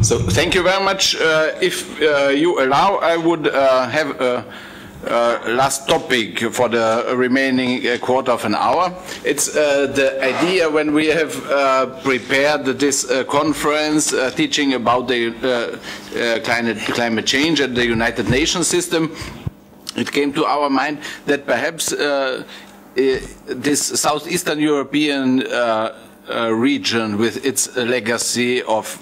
So thank you very much. If you allow, I would have a last topic for the remaining quarter of an hour. It's the idea when we have prepared this conference teaching about the climate change and the United Nations system. It came to our mind that perhaps this southeastern European region with its legacy of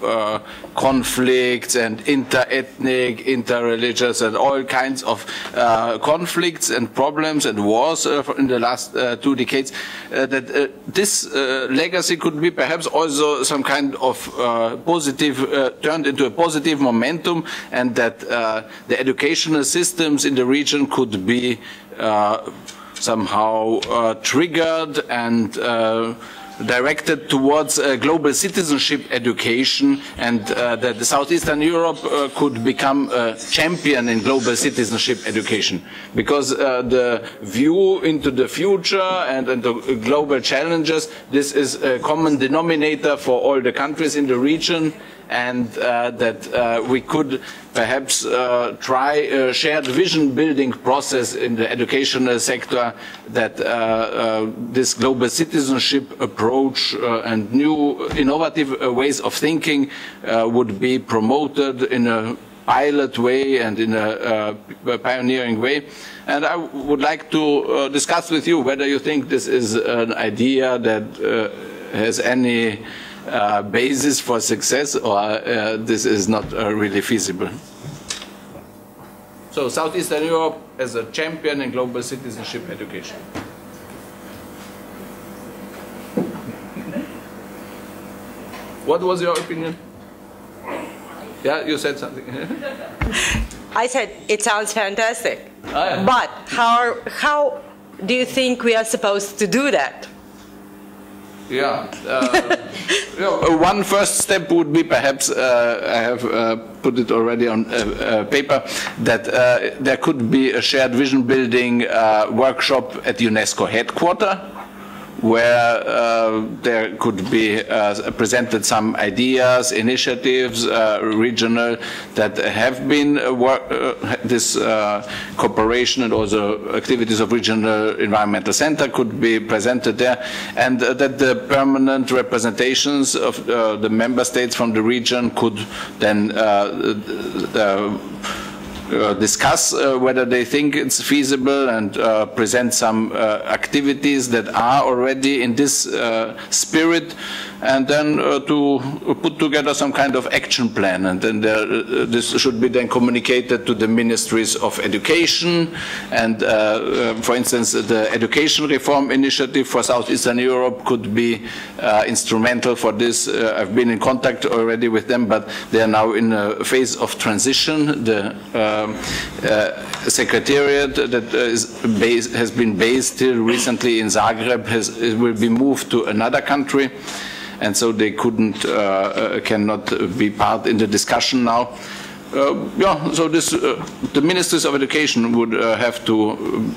conflicts and inter-ethnic, inter-religious and all kinds of conflicts and problems and wars in the last 2 decades, that this legacy could be perhaps also some kind of positive, turned into a positive momentum, and that the educational systems in the region could be somehow triggered and directed towards global citizenship education, and that the Southeastern Europe could become a champion in global citizenship education, because the view into the future and the global challenges, this is a common denominator for all the countries in the region, and that we could perhaps try a shared vision building process in the educational sector, that this global citizenship approach and new innovative ways of thinking would be promoted in a pilot way and in a pioneering way. And I would like to discuss with you whether you think this is an idea that has any basis for success, or this is not really feasible. So Southeastern Europe as a champion in global citizenship education. What was your opinion? Yeah, you said something. I said it sounds fantastic. Oh, yeah. But how do you think we are supposed to do that? Yeah, one first step would be perhaps, I have put it already on paper, that there could be a shared vision building workshop at UNESCO headquarters, where there could be presented some ideas, initiatives, regional, that have been this cooperation and also activities of regional environmental center could be presented there, and that the permanent representations of the member states from the region could then discuss whether they think it's feasible and present some activities that are already in this spirit, and then to put together some kind of action plan, and then this should be then communicated to the ministries of education, and for instance the education reform initiative for Southeastern Europe could be instrumental for this. I've been in contact already with them, but they are now in a phase of transition. The secretariat that has been based till recently in Zagreb will be moved to another country, and so they cannot be part in the discussion now. Yeah, so this, the ministries of education would have to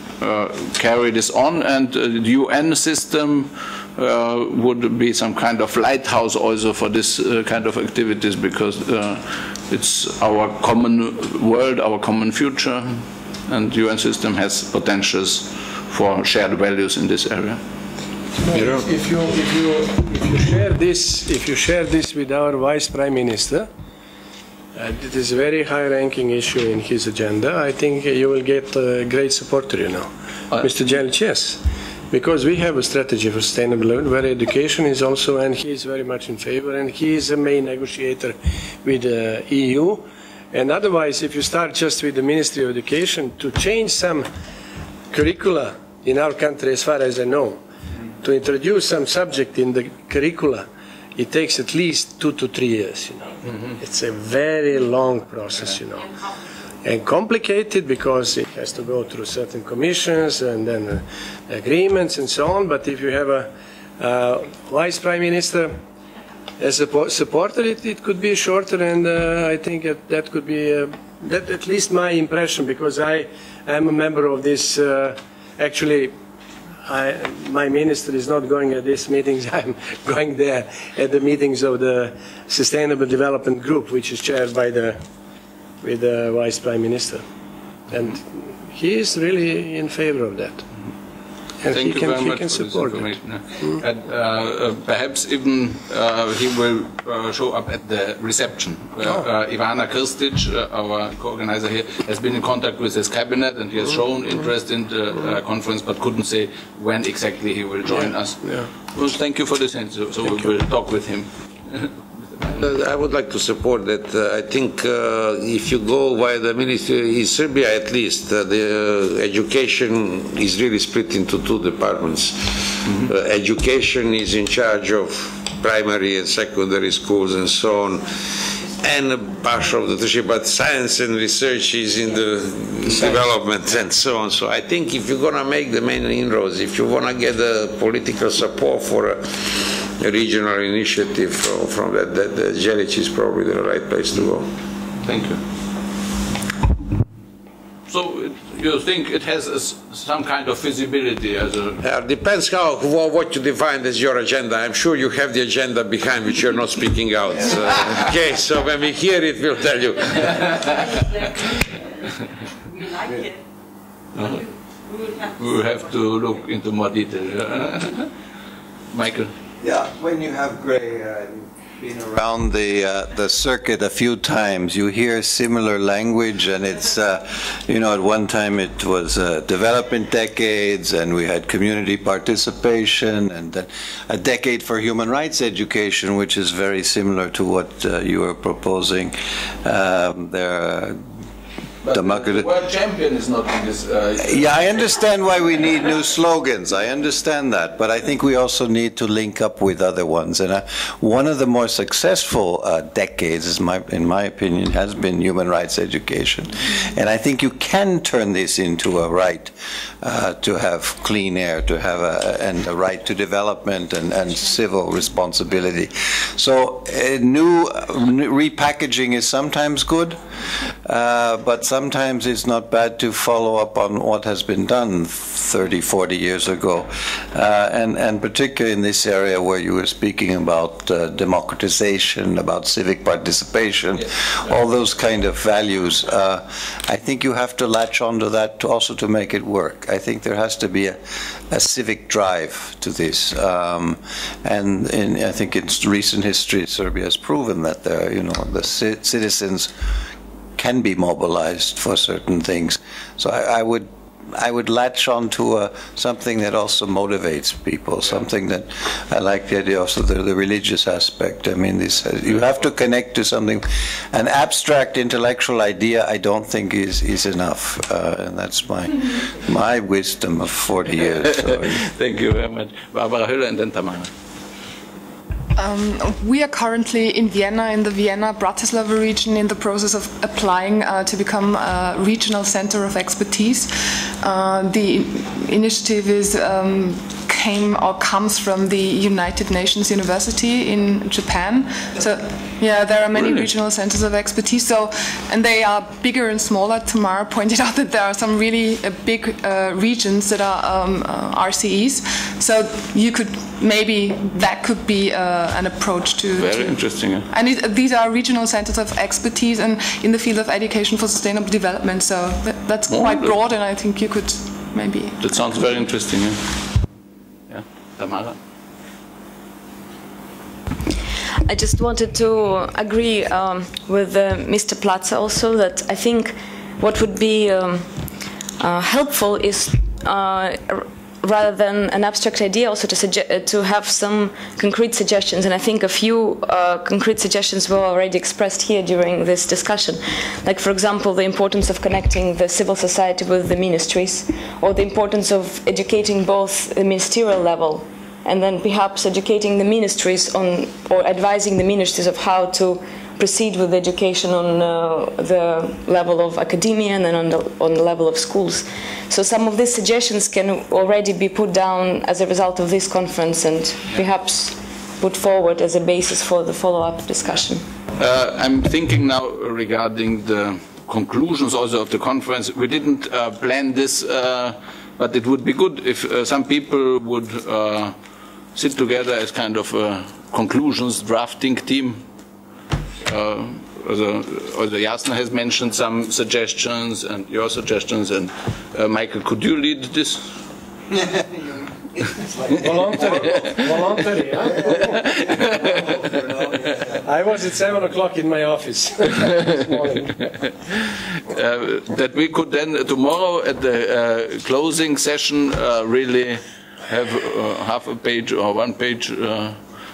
carry this on, and the UN system would be some kind of lighthouse also for this kind of activities, because it's our common world, our common future, and the UN system has potentials for shared values in this area. If you share this with our Vice Prime Minister, it is a very high-ranking issue in his agenda. I think you will get great supporter, you know. Mr. Jelic, yes, because we have a strategy for sustainable development where education is also, and he is very much in favor, and he is a main negotiator with the EU. And otherwise, if you start just with the Ministry of Education to change some curricula in our country, as far as I know, to introduce some subject in the curricula, it takes at least 2 to 3 years, you know. It's a very long process, you know, and complicated because it has to go through certain commissions and then agreements and so on. But if you have a Vice Prime Minister as a supporter, it could be shorter, and I think that could be that at least my impression, because I am a member of this actually my minister is not going at these meetings. I'm going there at the meetings of the Sustainable Development Group, which is chaired by with the Vice Prime Minister. And he is really in favor of that. And Thank he you very much can for this support it. information. And perhaps even he will show up at the reception. Ivana Krstic, our co-organizer here, has been in contact with his cabinet, and he has shown interest in the conference, but couldn't say when exactly he will join us. Yeah. Well, thank you for this answer. So we will talk with him. I would like to support that. I think if you go via the ministry, in Serbia at least, the education is really split into two departments. Education is in charge of primary and secondary schools and so on, and a part of the tertiary, but science and research is in the development and so on. So I think if you're going to make the main inroads, if you want to get the political support for a regional initiative from that, Jelic is probably the right place to go. Thank you. So you think it has some kind of feasibility as a... Depends what you define as your agenda. I'm sure you have the agenda behind which you're not speaking out. Okay, so when we hear it, we'll tell you. We like it. We will have to look into more detail. Michael? Yeah, when you have Gray, been around the circuit a few times, you hear similar language, and it's, you know, at one time it was development decades, and we had community participation, and then a decade for human rights education, which is very similar to what you are proposing. But the world champion is not in this. Yeah, I understand why we need new slogans. I understand that, but I think we also need to link up with other ones. And one of the more successful decades, in my opinion, has been human rights education. And I think you can turn this into a right to have clean air, to have and a right to development and civil responsibility. So new repackaging is sometimes good, but sometimes it's not bad to follow up on what has been done 30, 40 years ago. And particularly in this area where you were speaking about democratization, about civic participation, all those kind of values, I think you have to latch onto that also to make it work. I think there has to be a civic drive to this. And I think in recent history, Serbia has proven that the citizens can be mobilized for certain things. So I would latch on to something that also motivates people, something that I like the idea also the religious aspect. I mean, you have to connect to something. An abstract intellectual idea I don't think is enough, and that's my wisdom of 40 years. So. Thank you very much. Barbara Höller and then Tamara. We are currently in Vienna, in the Vienna-Bratislava region, in the process of applying to become a regional center of expertise. The initiative comes from the United Nations University in Japan. So, yeah, there are many regional centers of expertise. So, and they are bigger and smaller. Tamara pointed out that there are some really big regions that are RCEs. So you could that could be an approach to. Very interesting. Yeah. And these are regional centers of expertise and in the field of education for sustainable development. So that's quite broad, and I think you could maybe. That sounds very interesting. Yeah. Tamara? I just wanted to agree with Mr. Plaza also that I think what would be helpful is rather than an abstract idea also to have some concrete suggestions, and I think a few concrete suggestions were already expressed here during this discussion. Like, for example, the importance of connecting the civil society with the ministries, or the importance of educating both the ministerial level and then perhaps educating the ministries on, or advising the ministries of how to proceed with education on the level of academia and then on the level of schools. So some of these suggestions can already be put down as a result of this conference and perhaps put forward as a basis for the follow-up discussion. I'm thinking now regarding the conclusions also of the conference. We didn't plan this but it would be good if some people would sit together as kind of a conclusions drafting team. Also Jasna has mentioned some suggestions and your suggestions, and Michael, could you lead this? It's like voluntary, huh? I was at 7 o'clock in my office this morning. That we could then tomorrow at the closing session really have half a page or 1 page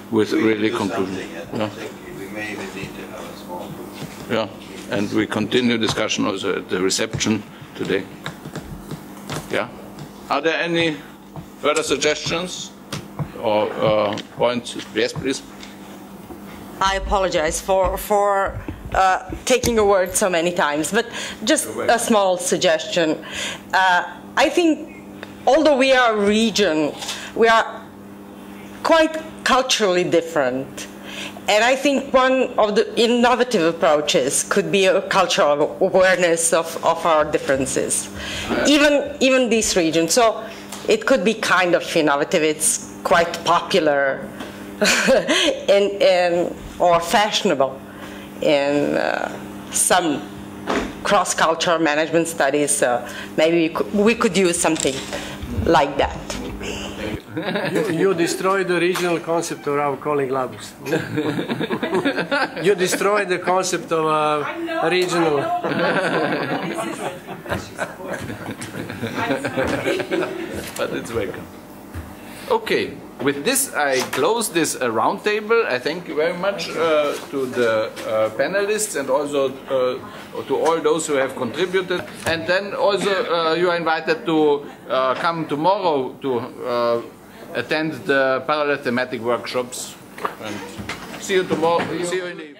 with really conclusion. Yeah. We may even need to have a small group. Yeah, and we continue discussion also at the reception today. Yeah. Are there any further suggestions or points? Yes, please. I apologize for taking a word so many times, but just a small suggestion. I think although we are a region, we are quite culturally different. And I think one of the innovative approaches could be a cultural awareness of our differences, even this region. So it could be kind of innovative. It's quite popular or fashionable in some cross-cultural management studies. So maybe we could use something like that. You destroyed the regional concept of our colleague Labus. You destroyed the concept of regional. But it's welcome. Okay, with this I close this roundtable. I thank you very much to the panelists and also to all those who have contributed. And then also you are invited to come tomorrow to attend the parallel thematic workshops. And see you tomorrow. See you in the evening.